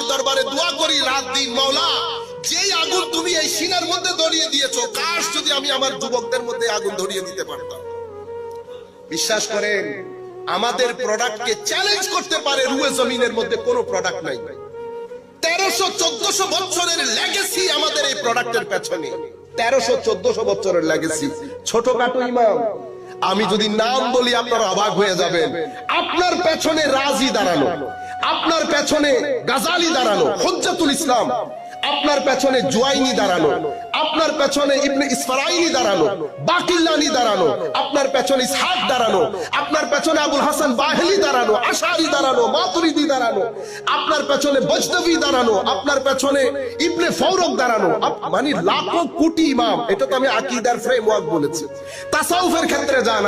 আল্লাহর দরবারে দোয়া করি রাত দিন, মাওলা যেই আগুন তুমি এই সিনার মধ্যে ধরিয়ে দিয়েছো, কাশ যদি আমি আমার যুবকদের মধ্যে আগুন ধরিয়ে দিতে পারতাম। বিশ্বাস করেন, আমাদের প্রোডাক্টকে চ্যালেঞ্জ করতে পারে রুয়ে জমিনের মধ্যে কোনো প্রোডাক্ট নাই। 1300-1400 বছরের লেগেসি আমাদের এই প্রোডাক্টের পেছনে, 1300-1400 বছরের লেগেসি। ছোটখাটো ইমাম, আমি যদি নাম বলি আপনারা অবাক হয়ে যাবেন। আপনার পেছনে রাজি দাঁড়ানো, আপনার পেছনে গাজালি দাঁড়ানো, হুজ্জাতুল ইসলাম, আপনার পেছনে জুয়াইনি দাঁড়ানো, আপনার পেছনে ইবনে ইসফারাইনি দাঁড়ানো, বাকিল্লানি দাঁড়ানো, আপনার পেছনে ইসহাক দাঁড়ানো, আপনার পেছনে আবুল হাসান বাহেলি দাঁড়ানো, আশারি দাঁড়ানো, মাতুরিদি দাঁড়ানো, আপনার পেছনে বজনবী দাঁড়ানো, আপনার পেছনে ইবনে ফাওরক দাঁড়ানো, মানে লাখো কোটি ইমাম। এটা তো আমি আকীদার ফ্রেমওয়ার্ক বলেছি। তাসাউফের ক্ষেত্রে যান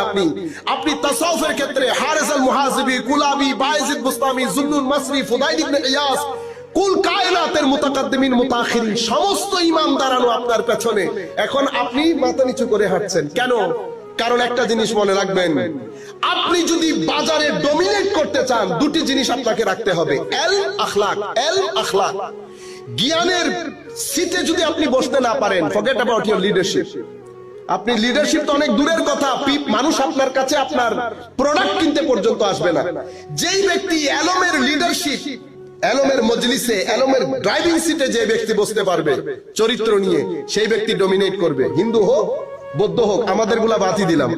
আপনি তাসাউফের ক্ষেত্রে হারিস আল মুহাজিবি, কুলাবি, বায়েজিদ বুস্তামি, জুন্নুন মাসরি, ফুদাইল ইবনে ইয়াস, কুল কায়নাতের মুতাকাদ্দিমিন মুতাআখিরিন সমস্ত ইমাম দাঁড়ানো আপনার পেছনে। এখন আপনি মাথা নিচু করে হাঁটছেন কেন? কারণ একটা জিনিস মনে রাখবেন, আপনি যদি বাজারে ডমিনেট করতে চান, দুটি জিনিস আপনাকে রাখতে হবে, এল আখলাক। জ্ঞানের সিটে যদি আপনি বসতে না পারেন, ফরগেট অ্যাবাউট ইওর লিডারশিপ। আপনি লিডারশিপ তো অনেক দূরের কথা, মানুষ আপনার কাছে আপনার প্রোডাক্ট কিনতে পর্যন্ত আসবে না। যেই ব্যক্তি এলমের লিডারশিপ, এলমের মজলিসে, এলমের ড্রাইভিং সিটে যে ব্যক্তি বসতে পারবে চরিত্র নিয়ে, সেই ব্যক্তি ডমিনেট করবে। হিন্দু হোক, বৌদ্ধ হোক, আমাদেরগুলা বাতি দিলাম।